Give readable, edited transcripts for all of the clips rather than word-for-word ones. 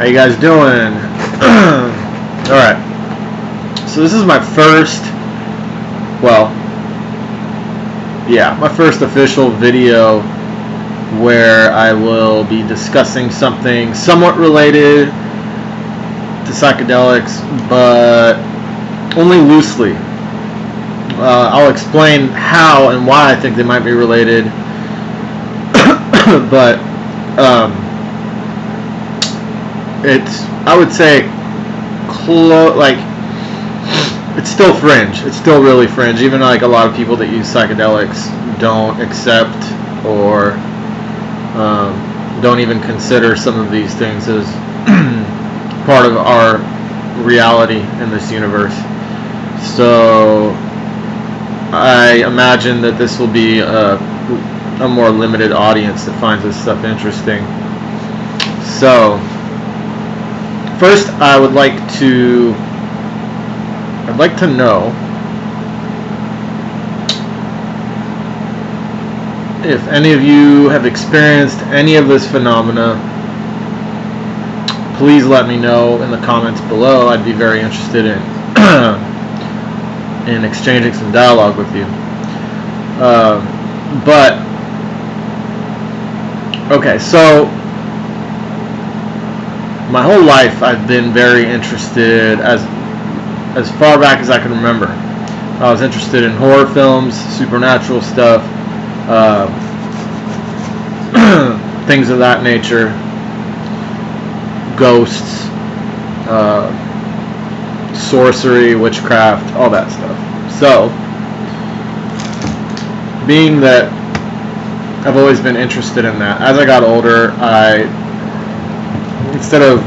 How you guys doing? Alright. So this is my first, my first official video where I will be discussing something somewhat related to psychedelics, but only loosely. I'll explain how and why I think they might be related, but it's, I would say, it's still fringe. It's still really fringe. Even like a lot of people that use psychedelics don't accept or don't even consider some of these things as part of our reality in this universe. So I imagine that this will be a more limited audience that finds this stuff interesting. So first, I'd like to know if any of you have experienced any of this phenomena. Please let me know in the comments below. I'd be very interested in in exchanging some dialogue with you. Okay, so my whole life I've been very interested, as far back as I can remember. I was interested in horror films, supernatural stuff, things of that nature, ghosts, sorcery, witchcraft, all that stuff. So, being that I've always been interested in that, as I got older, instead of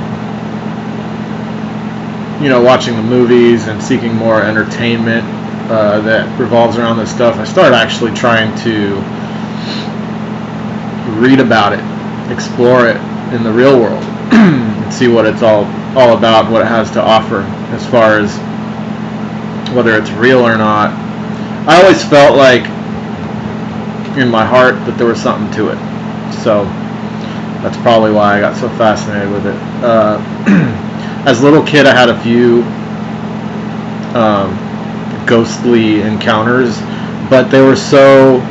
watching the movies and seeking more entertainment that revolves around this stuff, I started actually trying to read about it, explore it in the real world, and see what it's all about, what it has to offer as far as whether it's real or not. I always felt like in my heart that there was something to it. So that's probably why I got so fascinated with it. As a little kid, I had a few ghostly encounters, but they were so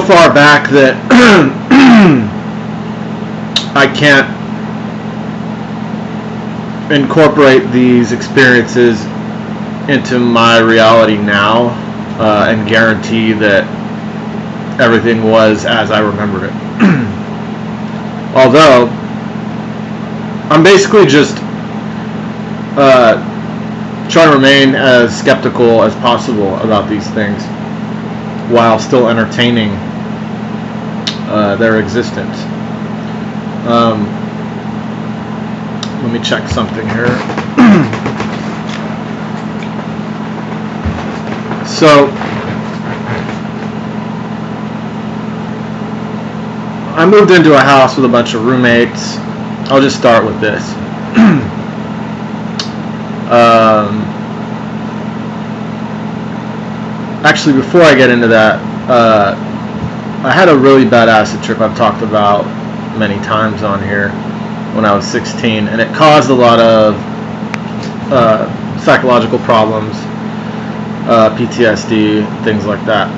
far back that I can't incorporate these experiences into my reality now and guarantee that everything was as I remembered it. Although I'm basically just trying to remain as skeptical as possible about these things while still entertaining their existence. Let me check something here. So I moved into a house with a bunch of roommates. I'll just start with this. Actually, before I get into that, I had a really bad acid trip I've talked about many times on here when I was 16, and it caused a lot of psychological problems, PTSD, things like that.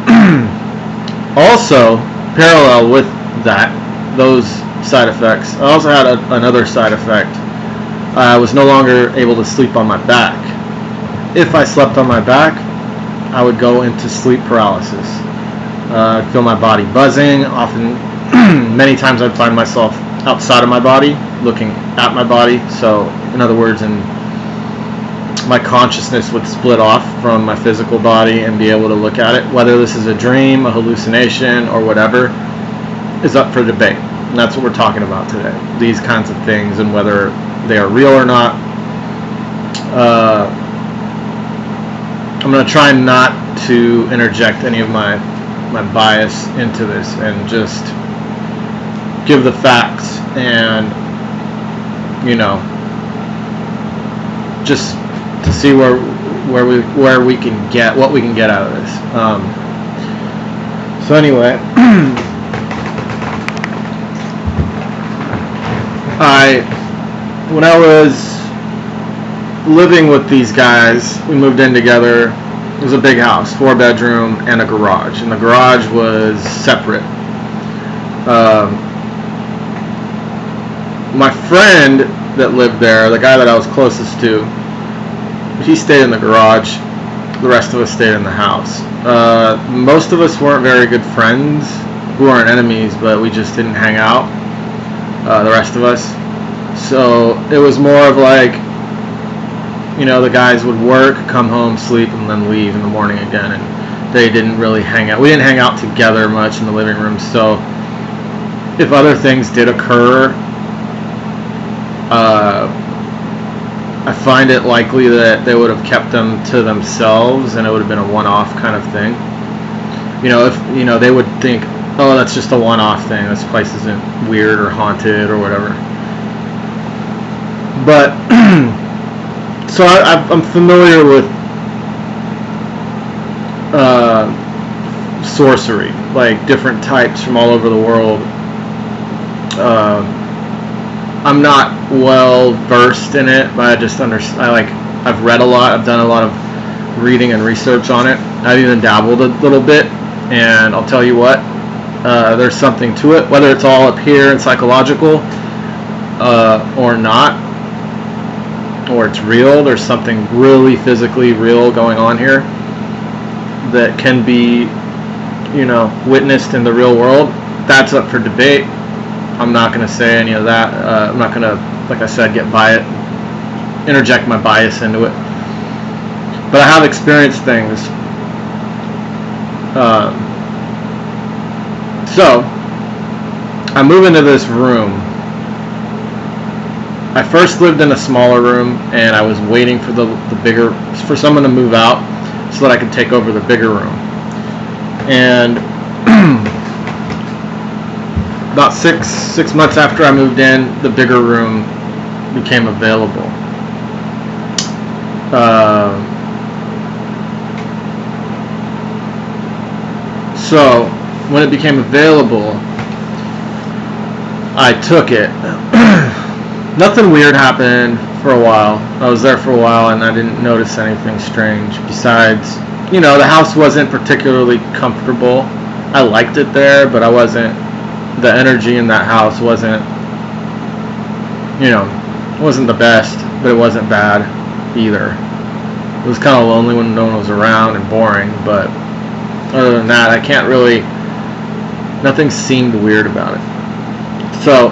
Also, parallel with those side effects, I also had another side effect. I was no longer able to sleep on my back. If I slept on my back, I would go into sleep paralysis. I'd feel my body buzzing. Often, many times I'd find myself outside of my body, looking at my body. So, in other words, my consciousness would split off from my physical body and be able to look at it. Whether this is a dream, a hallucination, or whatever is up for debate. And that's what we're talking about today. These kinds of things and whether they are real or not. I'm going to try not to interject any of my bias into this and just give the facts and, just to see where we can get, what we can get out of this. So anyway, when I was living with these guys, we moved in together. It was a big house, 4-bedroom and a garage, and the garage was separate. My friend that lived there, the guy that I was closest to, he stayed in the garage. The rest of us stayed in the house. Most of us weren't very good friends. We weren't enemies, but we just didn't hang out, the rest of us. So it was more of like, you know, the guys would work, come home, sleep, and then leave in the morning again, and they didn't really hang out. We didn't hang out together much in the living room, so if other things did occur, I find it likely that they would have kept them to themselves, and it would have been a one-off kind of thing. You know, if, you know, they would think, oh, that's just a one-off thing, this place isn't weird or haunted or whatever. But so I'm familiar with sorcery, like different types from all over the world. I'm not well versed in it, but I've read a lot. I've done a lot of reading and research on it. I've even dabbled a little bit, and I'll tell you what, there's something to it, whether it's all up here and psychological or not, or it's real. There's something really physically real going on here that can be, you know, witnessed in the real world. That's up for debate. I'm not going to say any of that. I'm not going to, like I said, interject my bias into it. But I have experienced things. So I move into this room. I first lived in a smaller room, and I was waiting for for someone to move out so that I could take over the bigger room. And about six months after I moved in, the bigger room became available. So when it became available, I took it. Nothing weird happened for a while. I was there for a while, and I didn't notice anything strange. Besides, you know, the house wasn't particularly comfortable. I liked it there, but the energy in that house wasn't, you know, wasn't the best, but it wasn't bad either. It was kind of lonely when no one was around and boring, but other than that, nothing seemed weird about it. So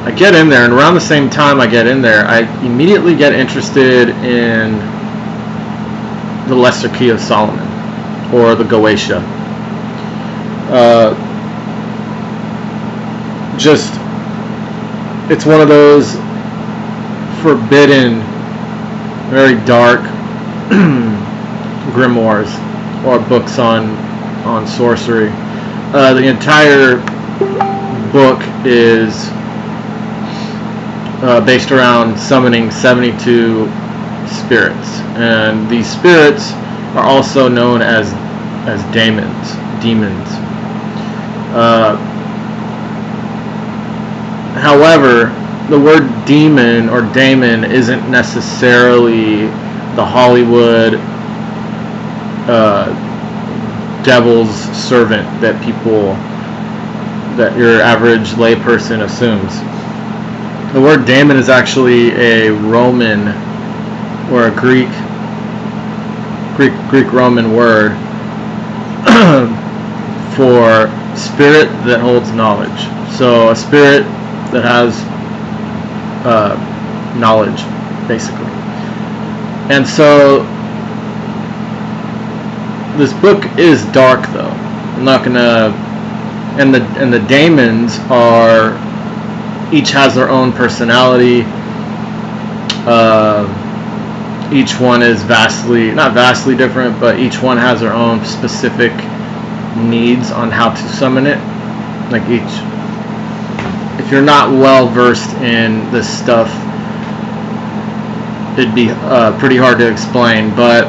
I get in there, and around the same time I get in there, I immediately get interested in the Lesser Key of Solomon, or the Goetia. It's one of those forbidden, very dark grimoires or books on sorcery. The entire book is based around summoning 72 spirits, and these spirits are also known as demons. However, the word demon or daemon isn't necessarily the Hollywood devil's servant that your average layperson assumes. The word daemon is actually a Roman or a Greek-Roman word for spirit that holds knowledge. So a spirit that has knowledge, basically. And so this book is dark, though. I'm not gonna. And the daemons are, each has their own personality. Each one is not vastly different, but each one has their own specific needs on how to summon it. Like if you're not well versed in this stuff, it'd be pretty hard to explain. But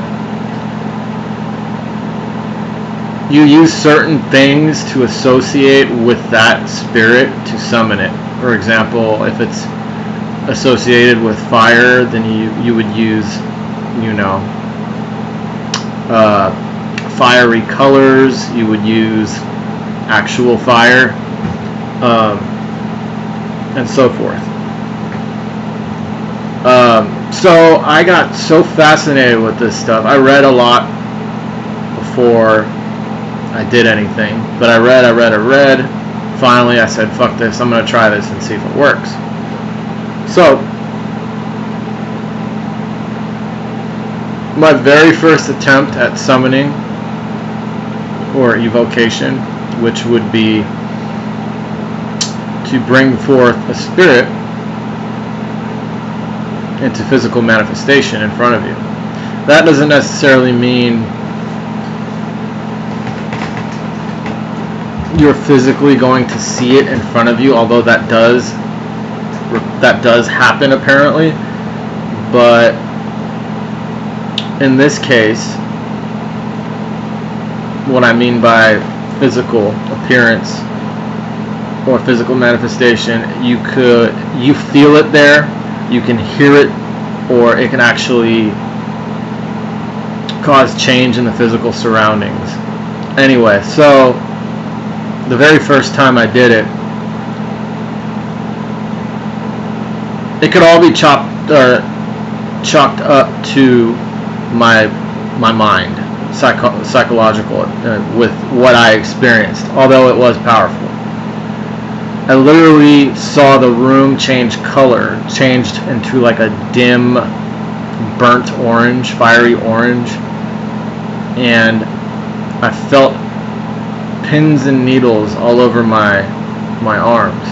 you use certain things to associate with that spirit to summon it. For example, if it's associated with fire, then you would use, you know, fiery colors. You would use actual fire, and so forth. So I got so fascinated with this stuff. I read a lot before I did anything, but I read. Finally, I said, fuck this, I'm going to try this and see if it works. So, my very first attempt at summoning or evocation, which would be to bring forth a spirit into physical manifestation in front of you. That doesn't necessarily mean you're physically going to see it in front of you, although that does happen apparently. But in this case, what I mean by physical appearance or physical manifestation, you feel it there, you can hear it, or it can actually cause change in the physical surroundings. Anyway, so the very first time I did it, it could all be chalked up to my mind, psychological, with what I experienced, although it was powerful. I literally saw the room change color, changed into like a dim, burnt orange, fiery orange, and I felt pins and needles all over my arms.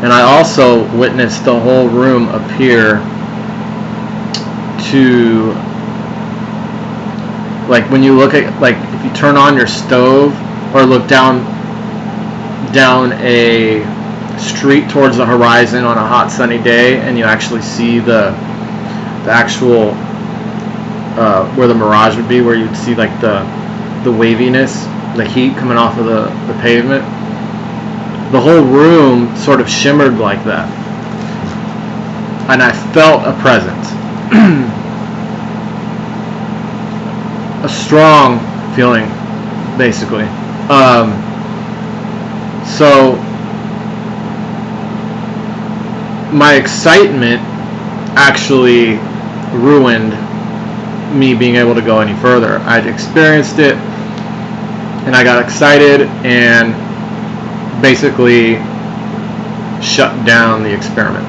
And I also witnessed the whole room appear to, like when you look at, like if you turn on your stove or look down a street towards the horizon on a hot sunny day, and you actually see the actual where the mirage would be, where you'd see like the waviness, the heat coming off of the pavement. The whole room sort of shimmered like that, and I felt a presence. A strong feeling, basically. So my excitement actually ruined me being able to go any further. I'd experienced it, and I got excited and basically shut down the experiment.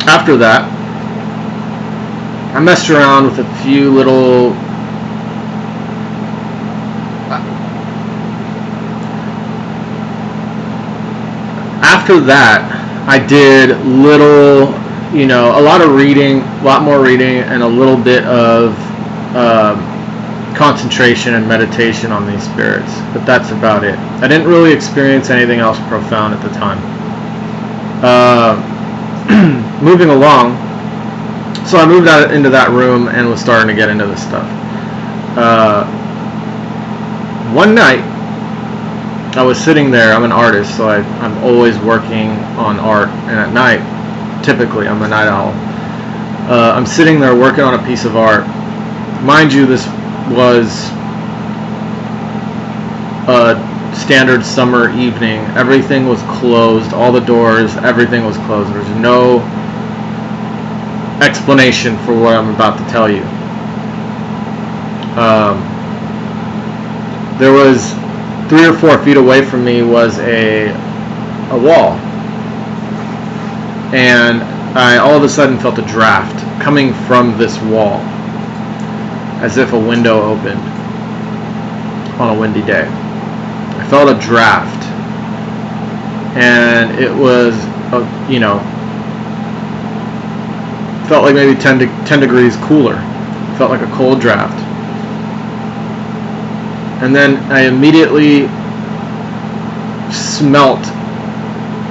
After that, I messed around with a few little after that, I did little, a lot of reading, a lot more reading, and a little bit of concentration and meditation on these spirits, but that's about it. I didn't really experience anything else profound at the time. Moving along, so I moved out into that room and was starting to get into this stuff. One night, I was sitting there. I'm an artist, so I'm always working on art, and at night, typically, I'm a night owl. I'm sitting there working on a piece of art. Mind you, this was a standard summer evening. Everything was closed, all the doors, everything was closed. There's no explanation for what I'm about to tell you. There was 3 or 4 feet away from me was a wall, and I all of a sudden felt a draft coming from this wall, as if a window opened on a windy day. I felt a draft, and it was, felt like maybe 10 degrees cooler. It felt like a cold draft. And then I immediately smelt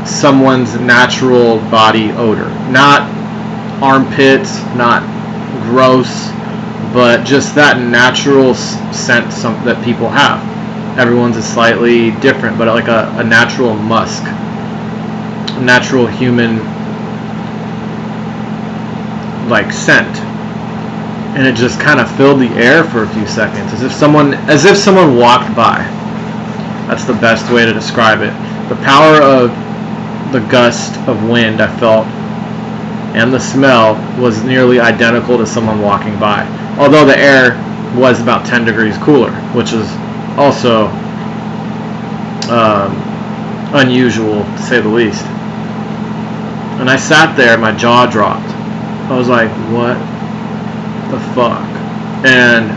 someone's natural body odor. Not armpits, not gross, but just that natural scent that people have. Everyone's is slightly different, but like a natural musk, a natural human like scent, and it just kind of filled the air for a few seconds, as if someone walked by. That's the best way to describe it. The power of the gust of wind I felt and the smell was nearly identical to someone walking by, although the air was about 10 degrees cooler, which is also unusual to say the least. And I sat there, my jaw dropped. I was like, what the fuck? And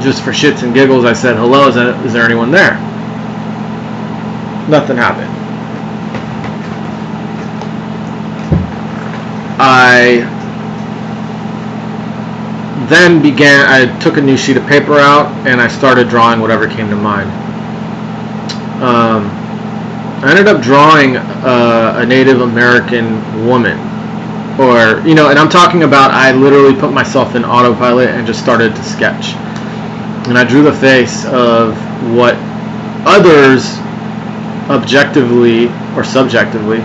just for shits and giggles, I said, hello, is there anyone there? Nothing happened. I took a new sheet of paper out and I started drawing whatever came to mind. I ended up drawing a Native American woman, and I'm talking about, I literally put myself in autopilot and just started to sketch. And I drew the face of what others, objectively or subjectively,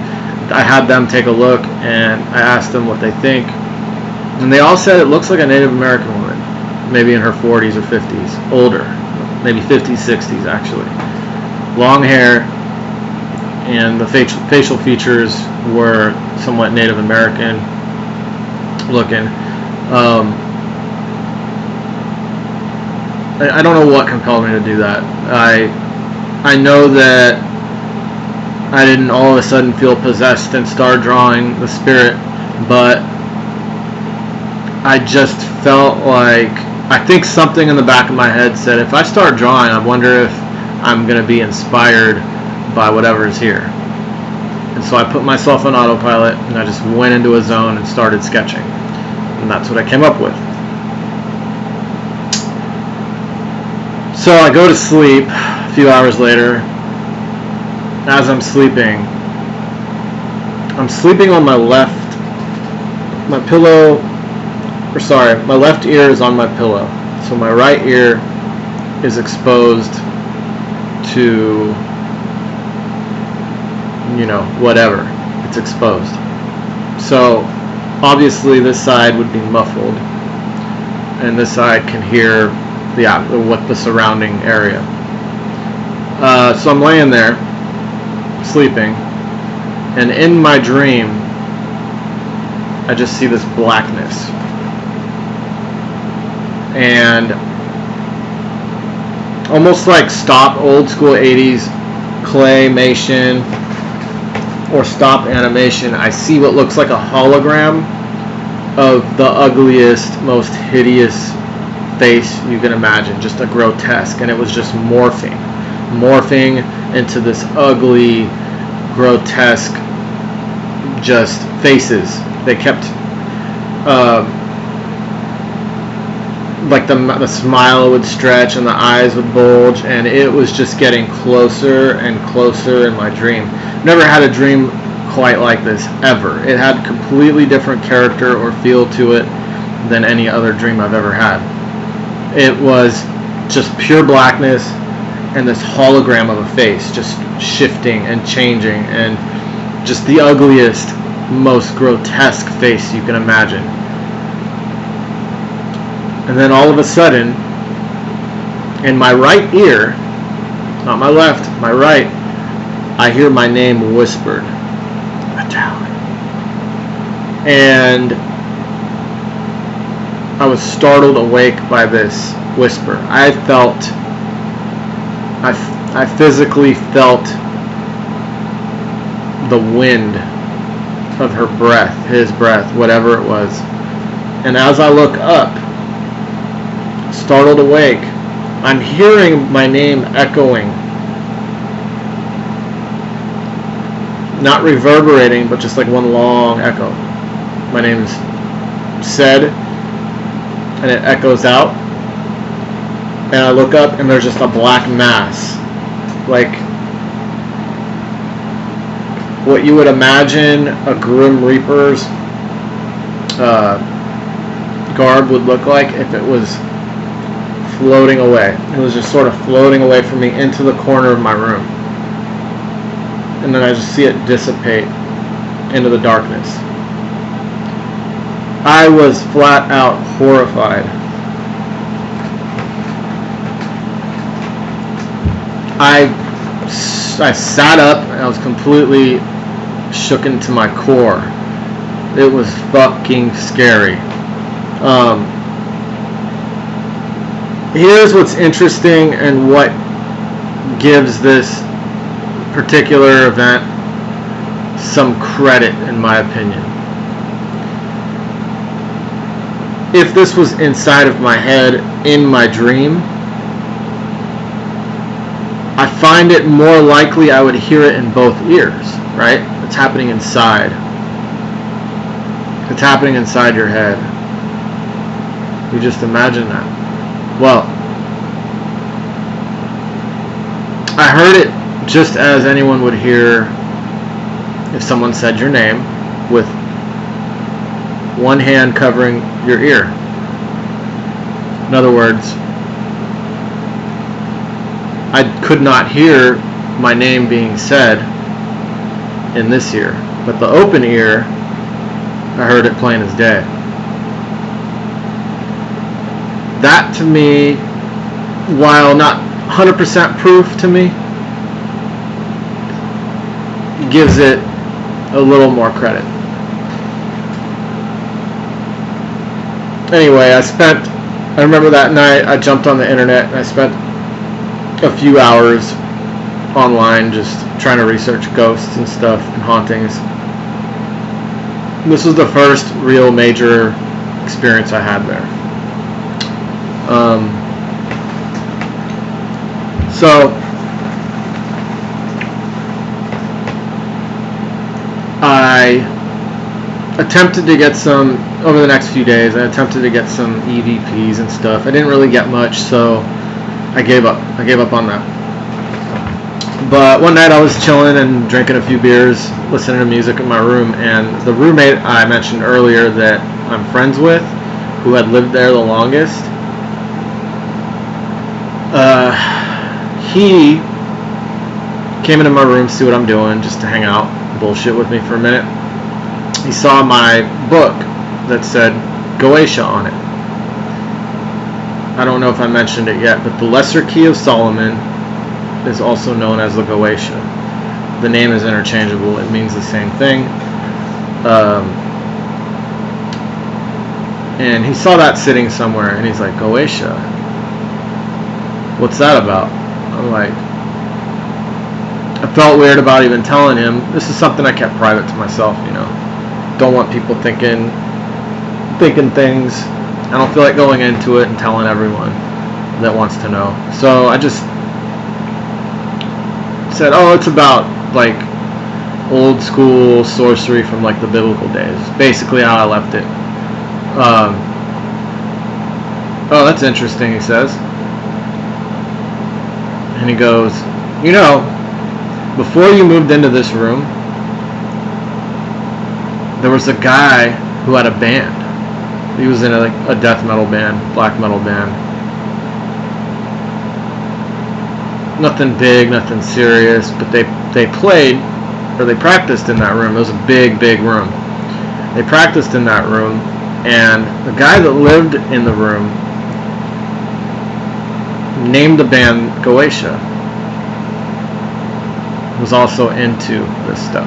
I had them take a look and I asked them what they think. And they all said it looks like a Native American woman, maybe in her 40s or 50s, older, maybe 50s, 60s actually. Long hair, and the facial features were somewhat Native American looking. I don't know what compelled me to do that. I know that I didn't all of a sudden feel possessed and start drawing the spirit, but I just felt like, I think something in the back of my head said, if I start drawing, I wonder if I'm going to be inspired by whatever is here. And so I put myself on autopilot and I just went into a zone and started sketching. And that's what I came up with. So I go to sleep a few hours later. As I'm sleeping on my left, my left ear is on my pillow. So my right ear is exposed to, whatever. It's exposed. So obviously this side would be muffled and this side can hear the surrounding area. So I'm laying there sleeping, and in my dream I just see this blackness, and almost like old school 80s claymation or stop animation, I see what looks like a hologram of the ugliest, most hideous face you can imagine, just a grotesque, and it was just morphing into this ugly, grotesque, just faces. They kept like the smile would stretch and the eyes would bulge, and it was just getting closer and closer in my dream. Never had a dream quite like this ever. It had completely different character or feel to it than any other dream I've ever had. It was just pure blackness and this hologram of a face just shifting and changing, and just the ugliest, most grotesque face you can imagine. And then all of a sudden, in my right ear, not my left, my right, I hear my name whispered. Italian. And I was startled awake by this whisper. I physically felt the wind of her breath, his breath, whatever it was. And as I look up, startled awake, I'm hearing my name echoing. Not reverberating, but just like one long echo. My name is said, and it echoes out. And I look up, and there's just a black mass. Like what you would imagine a Grim Reaper's garb would look like if it was floating away. It was just sort of floating away from me into the corner of my room. And then I just see it dissipate into the darkness. I was flat out horrified. I sat up and I was completely shooken to my core. It was fucking scary. Here's what's interesting and what gives this particular event some credit, in my opinion. If this was inside of my head in my dream, I find it more likely I would hear it in both ears, right? It's happening inside. It's happening inside your head. You just imagine that. Well, I heard it just as anyone would hear if someone said your name with one hand covering your ear. In other words, I could not hear my name being said in this ear, but the open ear, I heard it plain as day. That to me, while not 100% proof to me, gives it a little more credit. Anyway, I remember that night I jumped on the internet and I spent a few hours online just trying to research ghosts and stuff and hauntings. This was the first real major experience I had there. So I attempted to get some, over the next few days, I attempted to get some EVPs and stuff. I didn't really get much, so I gave up. I gave up on that. But one night I was chilling and drinking a few beers, listening to music in my room, and the roommate I mentioned earlier that I'm friends with, who had lived there the longest, he came into my room to see what I'm doing, just to hang out, bullshit with me for a minute. He saw my book that said Goetia on it. I don't know if I mentioned it yet, but the Lesser Key of Solomon is also known as the Goetia. The name is interchangeable. It means the same thing. And he saw that sitting somewhere, and he's like, Goetia? What's that about? I'm like, I felt weird about even telling him. This is something I kept private to myself, you know. Don't want people thinking things. I don't feel like going into it and telling everyone that wants to know. So I just said, oh, it's about like old school sorcery from like the biblical days. Basically how I left it. Oh, that's interesting, he says. And he goes, you know, before you moved into this room, there was a guy who had a band. He was in a death metal band, black metal band. Nothing big, nothing serious, but they played, or they practiced in that room. It was a big, big room. They practiced in that room, and the guy that lived in the room named the band Goetia. Was also into this stuff.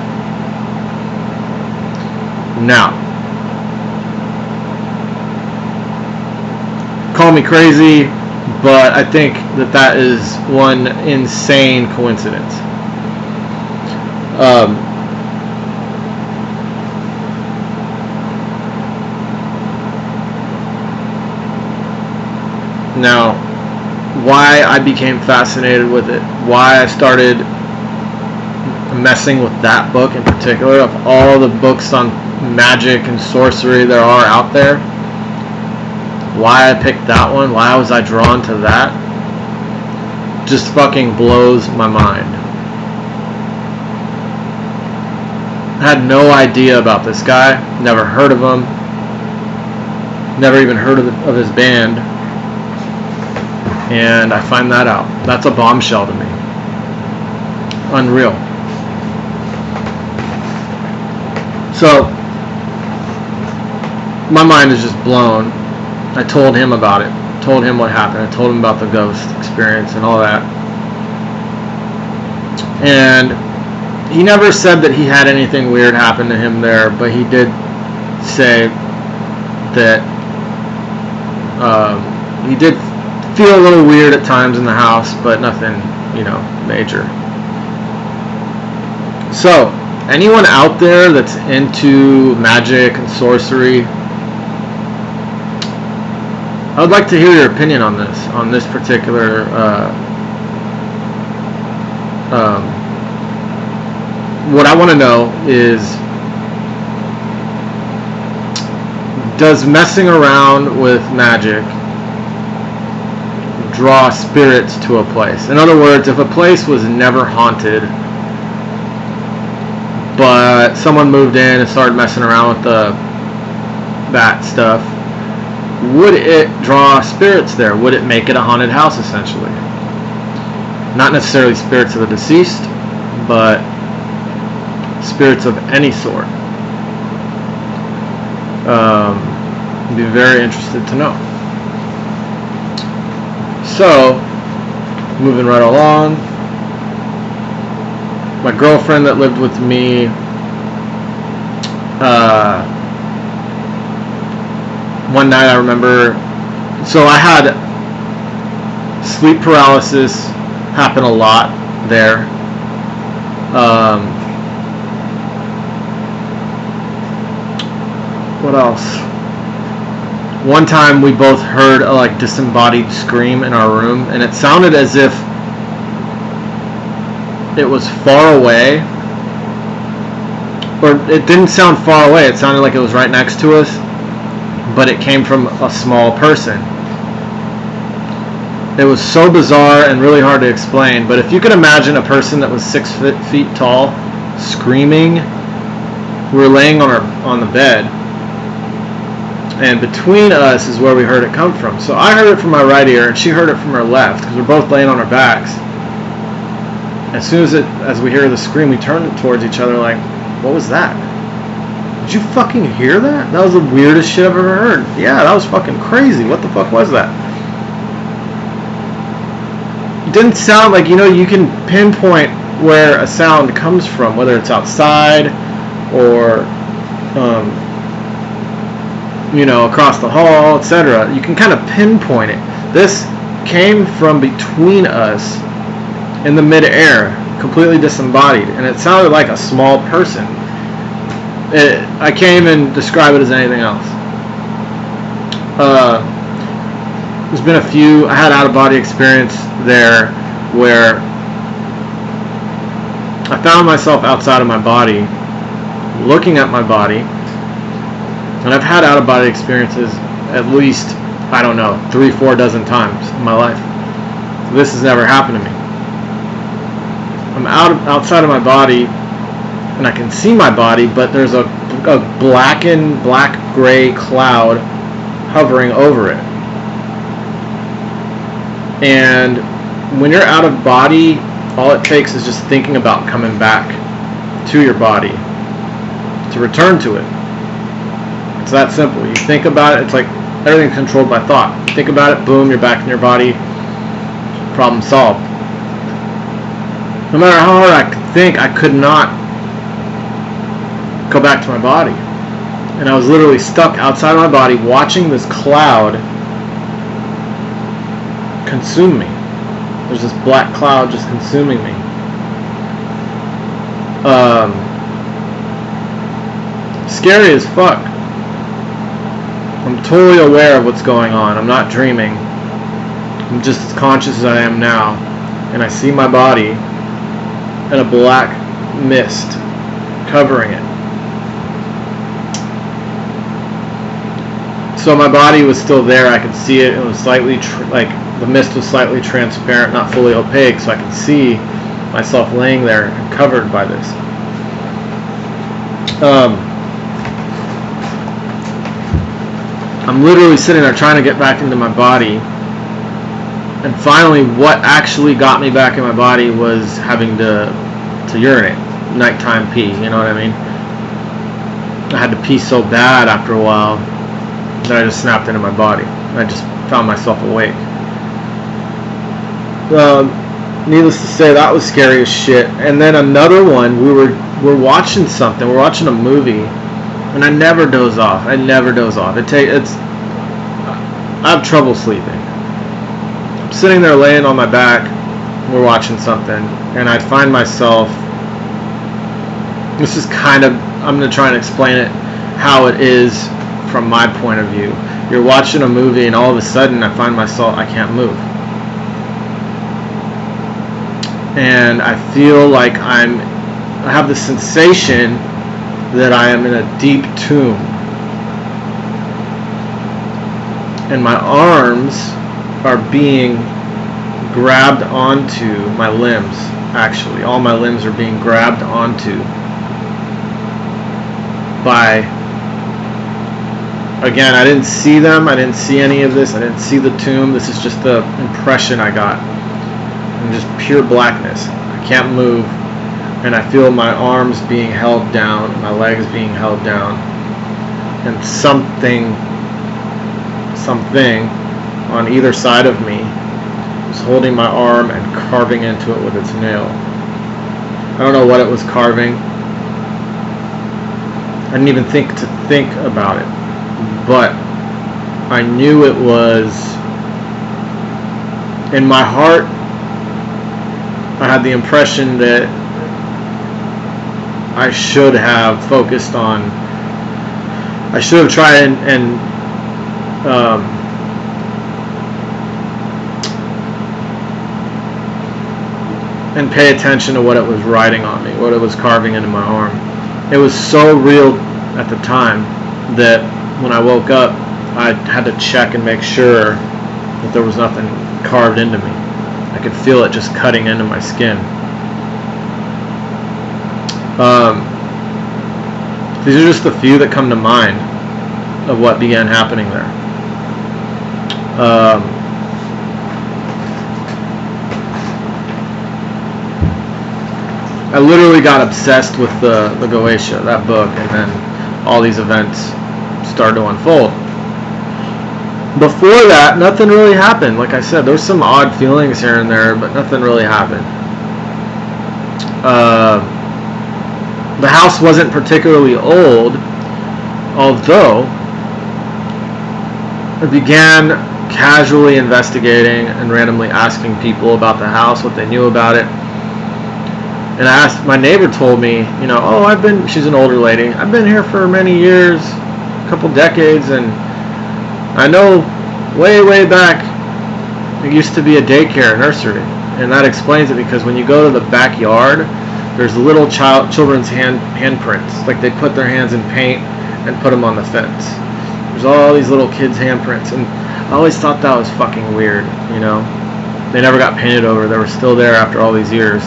Now, call me crazy, but I think that is one insane coincidence. Now, why I became fascinated with it, why I started messing with that book in particular, of all the books on magic and sorcery there are out there, why I picked that one, why was I drawn to that, just fucking blows my mind. I had no idea about this guy, never heard of him, Never even heard of his band. And I find that out. That's a bombshell to me. Unreal. So, my mind is just blown. I told him about it. Told him what happened. I told him about the ghost experience and all that. And he never said that he had anything weird happen to him there, but he did say that he did feel a little weird at times in the house, but nothing, major. So, anyone out there that's into magic and sorcery, I would like to hear your opinion on this particular what I want to know is, does messing around with magic draw spirits to a place? In other words, if a place was never haunted, but someone moved in and started messing around with that stuff, would it draw spirits there? Would it make it a haunted house, essentially? Not necessarily spirits of the deceased, but spirits of any sort. I'd be very interested to know. So, moving right along, my girlfriend that lived with me, one night I remember, so I had sleep paralysis happen a lot there. What else? One time we both heard a disembodied scream in our room, and it sounded as if it was far away, or it didn't sound far away, it sounded like it was right next to us, but it came from a small person. It was so bizarre and really hard to explain, but if you could imagine a person that was 6 feet tall screaming, we were laying on the bed, and between us is where we heard it come from. So I heard it from my right ear, and she heard it from her left, because we're both laying on our backs. As soon as we hear the scream, we turn towards each other like, what was that? Did you fucking hear that? That was the weirdest shit I've ever heard. Yeah, that was fucking crazy. What the fuck was that? It didn't sound like, you can pinpoint where a sound comes from, whether it's outside or across the hall, etc. You can kind of pinpoint it. This came from between us in the mid-air, completely disembodied, and it sounded like a small person. I can't even describe it as anything else. There's been a few, I had out-of-body experience there where I found myself outside of my body, looking at my body. And I've had out-of-body experiences at least, 3-4 dozen times in my life. This has never happened to me. I'm outside of my body, and I can see my body, but there's a black-gray cloud hovering over it. And when you're out of body, all it takes is just thinking about coming back to your body to return to it. It's that simple. You think about it, it's like everything's controlled by thought. You think about it, boom, you're back in your body, problem solved. No matter how hard I could think, I could not go back to my body. And I was literally stuck outside of my body watching this cloud consume me. There's this black cloud just consuming me. Scary as fuck. I'm totally aware of what's going on. I'm not dreaming. I'm just as conscious as I am now. And I see my body and a black mist covering it. So my body was still there. I could see it. It was slightly, the mist was slightly transparent, not fully opaque, so I could see myself laying there and covered by this. I'm literally sitting there trying to get back into my body. And finally, what actually got me back in my body was having to urinate. Nighttime pee, you know what I mean? I had to pee so bad after a while that I just snapped into my body. I just found myself awake. Needless to say, that was scary as shit. And then another one, we're watching something. We're watching a movie, and I never doze off. I have trouble sleeping. I'm sitting there laying on my back. We're watching something, and I find myself. This is kind of. I'm going to try and explain it how it is from my point of view. You're watching a movie, and all of a sudden, I find myself. I can't move. And I feel like I have the sensation that I am in a deep tomb. And my arms are being grabbed onto my limbs, actually. All my limbs are being grabbed onto by, again, I didn't see them. I didn't see any of this. I didn't see the tomb. This is just the impression I got. And just pure blackness. I can't move, and I feel my arms being held down, my legs being held down, and something on either side of me was holding my arm and carving into it with its nail. I don't know what it was carving. I didn't even think about it, but I knew it was in my heart. I had the impression that I should have focused on. I should have tried and pay attention to what it was writing on me, what it was carving into my arm. It was so real at the time that when I woke up, I had to check and make sure that there was nothing carved into me. I could feel it just cutting into my skin. These are just a few that come to mind of what began happening there. I literally got obsessed with the Goetia, that book, and then all these events started to unfold. Before that, nothing really happened. Like I said, there was some odd feelings here and there, but nothing really happened. The house wasn't particularly old, although I began casually investigating and randomly asking people about the house, what they knew about it. And I asked, my neighbor told me, she's an older lady, I've been here for many years, a couple decades, and I know way back it used to be a daycare, nursery, and that explains it because when you go to the backyard, there's little children's handprints, like they put their hands in paint and put them on the fence. There's all these little kids' handprints, and I always thought that was fucking weird, They never got painted over. They were still there after all these years.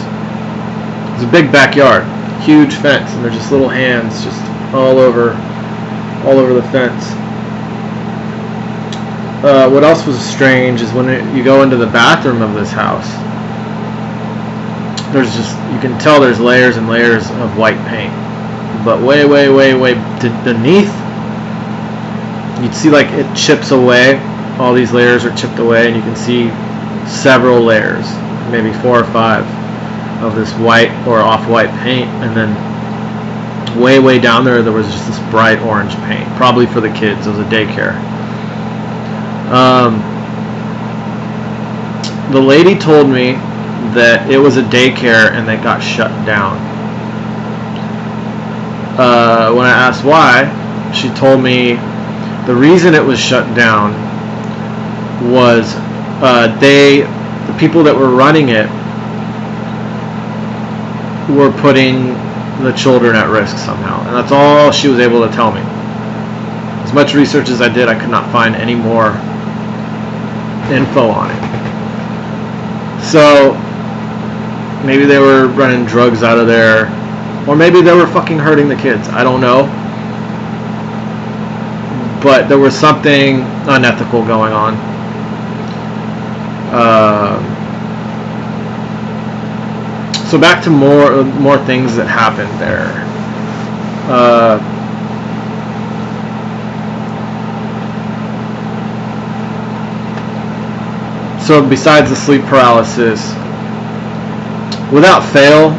It's a big backyard, huge fence, and there's just little hands just all over the fence. What else was strange is when you go into the bathroom of this house, you can tell there's layers and layers of white paint, but way beneath, you'd see like it chips away. All these layers are chipped away, and you can see several layers, maybe 4 or 5 of this white or off-white paint, and then way down there was just this bright orange paint, probably for the kids. It was a daycare. The lady told me that it was a daycare and they got shut down. When I asked why, she told me the reason it was shut down was the people that were running it were putting the children at risk somehow, and that's all she was able to tell me. As much research as I did, I could not find any more info on it. So maybe they were running drugs out of there, or maybe they were fucking hurting the kids. I don't know. but there was something unethical going on. So back to more things that happened there. So besides the sleep paralysis, without fail,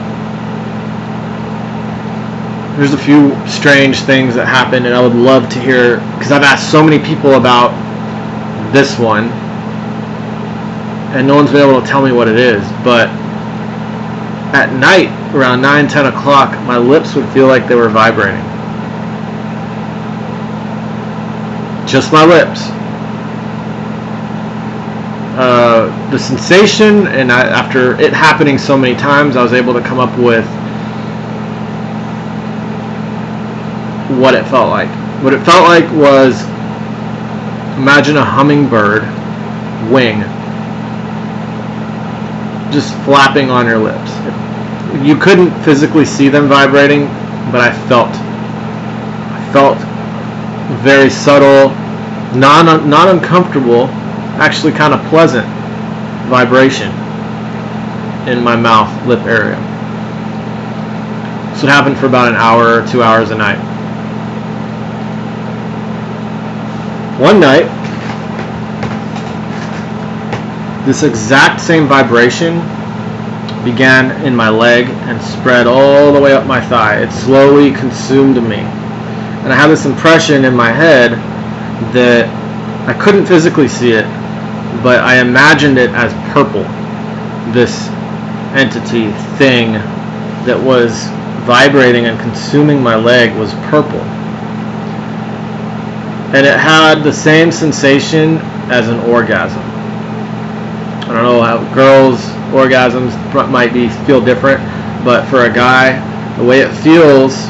there's a few strange things that happened, and I would love to hear, because I've asked so many people about this one, and no one's been able to tell me what it is. But at night, around 9-10 o'clock, my lips would feel like they were vibrating. Just my lips. The sensation, and after it happening so many times, I was able to come up with what it felt like. What it felt like was, imagine a hummingbird wing just flapping on your lips. You couldn't physically see them vibrating, but I felt very subtle, not uncomfortable, actually kind of pleasant vibration in my mouth, lip area. So it happened for about an hour or 2 hours a night. One night, this exact same vibration began in my leg and spread all the way up my thigh. It slowly consumed me. And I had this impression in my head that I couldn't physically see it, but I imagined it as purple. This entity, thing that was vibrating and consuming my leg was purple. And it had the same sensation as an orgasm. I don't know how girls' orgasms might feel different, but for a guy, the way it feels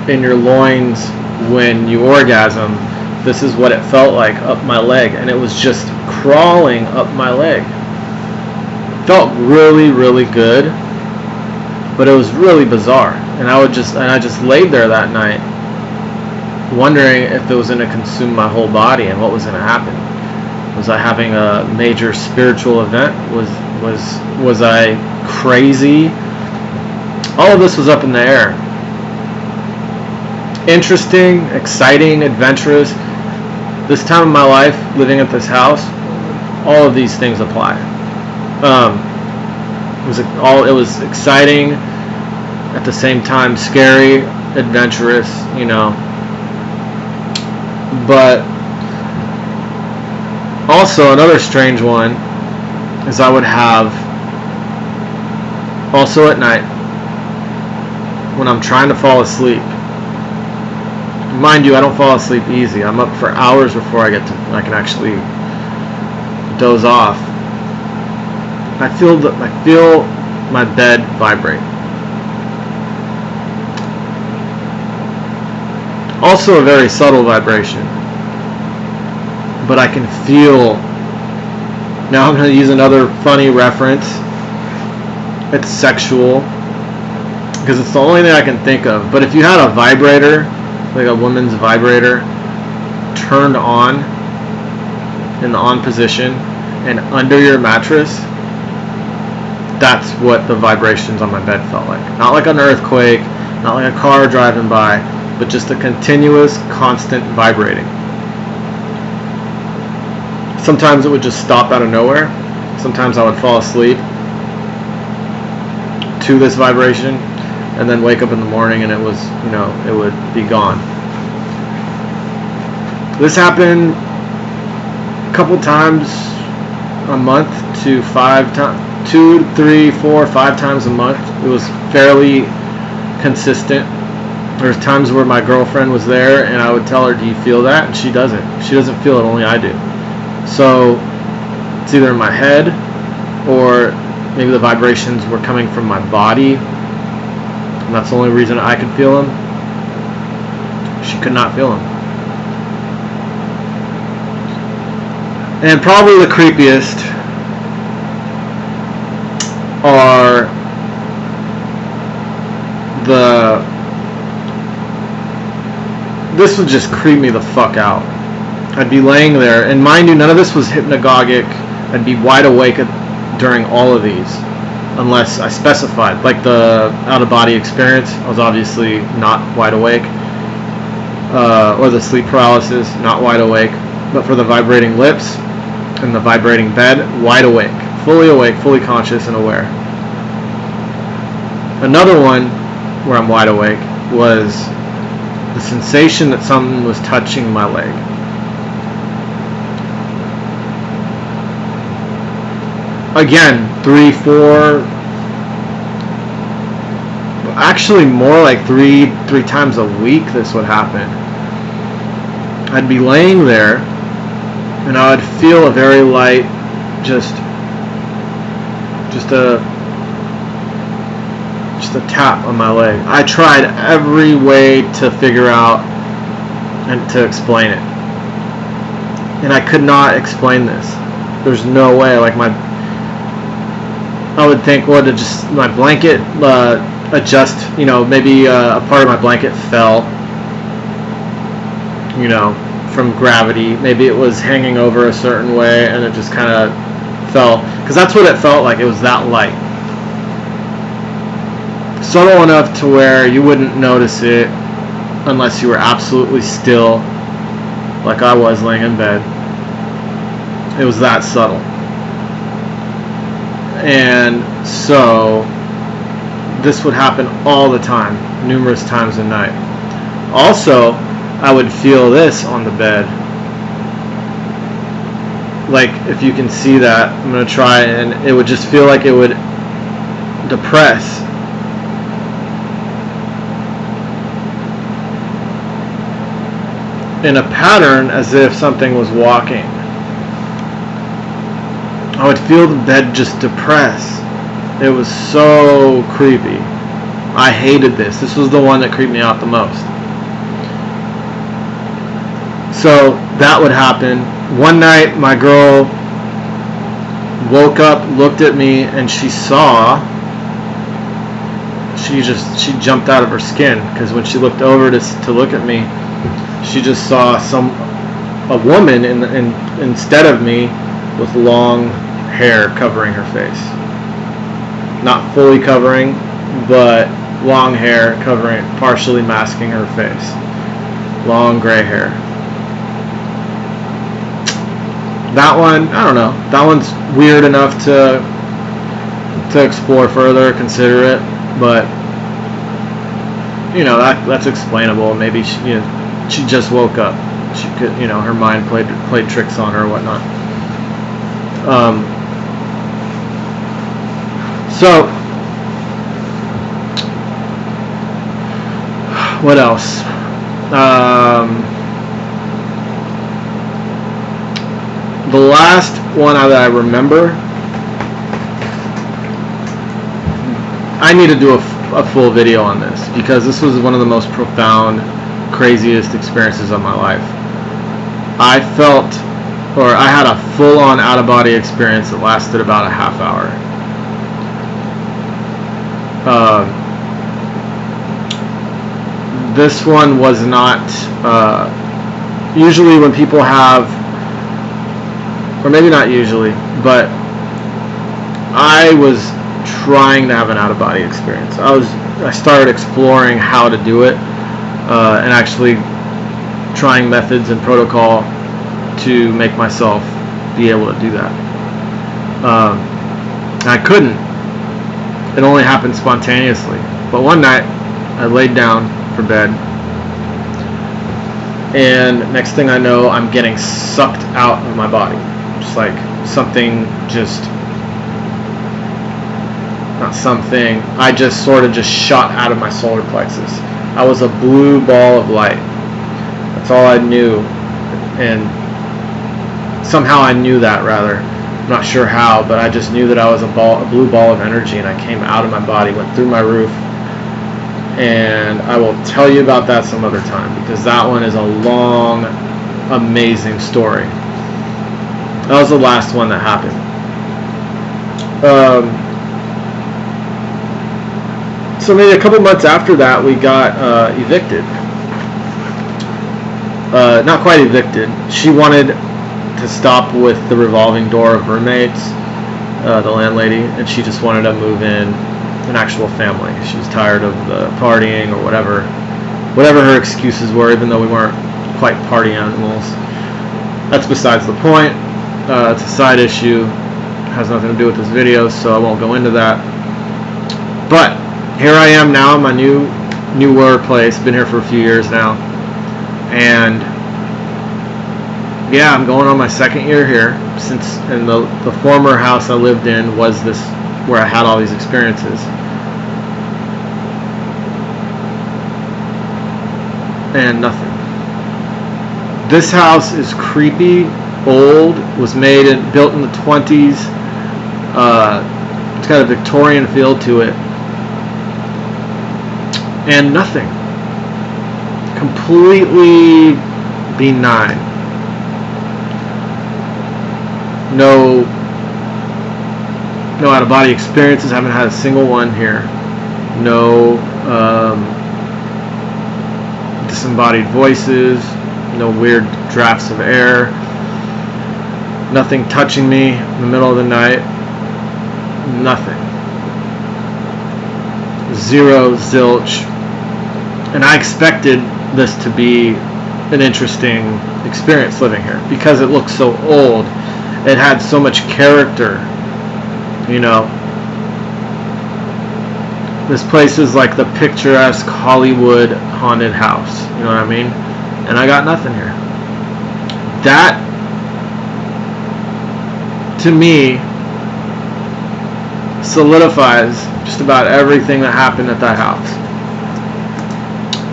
in your loins when you orgasm, this is what it felt like up my leg, and it was just crawling up my leg. It felt really, really good, but it was really bizarre. And I just laid there that night, wondering if it was going to consume my whole body and what was going to happen. Was I having a major spiritual event? Was I crazy? All of this was up in the air. Interesting, exciting, adventurous. This time of my life, living at this house, all of these things apply. It was exciting, at the same time scary, adventurous, But also another strange one is I would have, also at night, when I'm trying to fall asleep. Mind you, I don't fall asleep easy. I'm up for hours before I can actually doze off. I feel my bed vibrate. Also a very subtle vibration, but I can feel. Now I'm going to use another funny reference. It's sexual, because it's the only thing I can think of. But if you had a vibrator, like a woman's vibrator, turned on in the on position and under your mattress, that's what the vibrations on my bed felt like. Not like an earthquake, not like a car driving by, but just a continuous, constant vibrating. Sometimes it would just stop out of nowhere. Sometimes I would fall asleep to this vibration and then wake up in the morning and it was, it would be gone. This happened a couple times a month to 5 times, 2, 3, 4, 5 times a month. It was fairly consistent. There's times where my girlfriend was there and I would tell her, do you feel that? And she doesn't. She doesn't feel it, only I do. So it's either in my head or maybe the vibrations were coming from my body, and that's the only reason I could feel them. She could not feel them. And probably the creepiest are this would just creep me the fuck out. I'd be laying there, and mind you, none of this was hypnagogic. I'd be wide awake during all of these, unless I specified. Like the out-of-body experience, I was obviously not wide awake. Or the sleep paralysis, not wide awake. But for the vibrating lips and the vibrating bed, wide awake, fully conscious and aware. Another one where I'm wide awake was the sensation that something was touching my leg. Again, 3, 4, actually more like three times a week this would happen. I'd be laying there and I would feel a very light, just a tap on my leg. I tried every way to figure out and to explain it, and I could not explain this. There's no way. Like I would think, well, to just my blanket adjust, maybe a part of my blanket fell, from gravity. Maybe it was hanging over a certain way and it just kind of fell, because that's what it felt like. It was that light, subtle enough to where you wouldn't notice it unless you were absolutely still, like I was laying in bed. It was that subtle. And so this would happen all the time, numerous times a night. Also, I would feel this on the bed. Like, if you can see that, I'm going to try, and it would just feel like it would depress. In a pattern as if something was walking. I would feel the bed just depress. It was so creepy. I hated this. This was the one that creeped me out the most. So that would happen. One night my girl woke up, looked at me, and she jumped out of her skin, because when she looked over to look at me, she just saw a woman instead of me with long hair covering her face. Not fully covering, but long hair covering, partially masking her face. Long gray hair. That one, I don't know. That one's weird enough to explore further, consider it, but that's explainable. Maybe she just woke up. She could, her mind played tricks on her or whatnot. So, what else? The last one that I remember, I need to do a full video on this, because this was one of the most profound, craziest experiences of my life. I had a full-on out-of-body experience that lasted about a half hour. This one was not, usually when people have, or maybe not usually, but I was trying to have an out-of-body experience. I started exploring how to do it, and actually trying methods and protocol to make myself be able to do that. I couldn't. It only happened spontaneously. But one night, I laid down for bed, and next thing I know, I'm getting sucked out of my body. Just like something I just sort of shot out of my solar plexus. I was a blue ball of light. That's all I knew. And somehow I knew that, rather. I'm not sure how, but I just knew that I was a blue ball of energy, and I came out of my body, went through my roof. And I will tell you about that some other time, because that one is a long, amazing story. That was the last one that happened. So maybe a couple months after that, we got evicted. not quite evicted. She wanted to stop with the revolving door of roommates, the landlady, and she just wanted to move in an actual family. She was tired of the partying or whatever her excuses were, even though we weren't quite party animals. That's besides the point. It's a side issue. It has nothing to do with this video, so I won't go into that. But here I am now in my newer place. Been here for a few years now, and yeah, I'm going on my second year here. And the former house I lived in was this where I had all these experiences. And nothing. This house is creepy, old, was built in the 20s. It's got a Victorian feel to it. And nothing. Completely benign. No out-of-body experiences. Haven't had a single one here. No disembodied voices. No weird drafts of air. Nothing touching me in the middle of the night. Nothing. Zero, zilch. And I expected this to be an interesting experience living here because it looks so old. It had so much character, you know. This place is like the picturesque Hollywood haunted house, you know what I mean? And I got nothing here. That, to me, solidifies just about everything that happened at that house.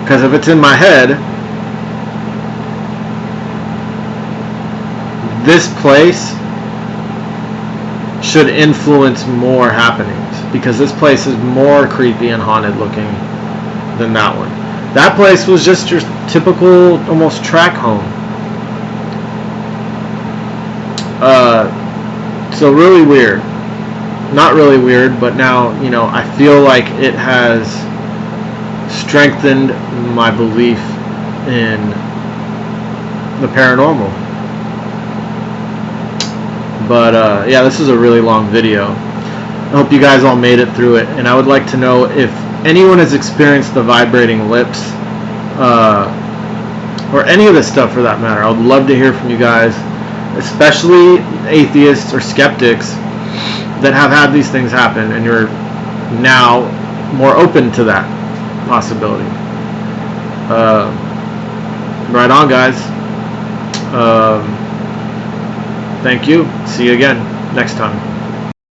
Because if it's in my head, this place should influence more happenings, because this place is more creepy and haunted looking than that one. That place was just your typical, almost track home. So really weird. Not really weird, but now, you know, I feel like it has strengthened my belief in the paranormal. But yeah, this is a really long video. I hope you guys all made it through it, and I would like to know if anyone has experienced the vibrating lips, or any of this stuff for that matter. I would love to hear from you guys, especially atheists or skeptics that have had these things happen, and you're now more open to that possibility. Right on, guys. Thank you. See you again next time.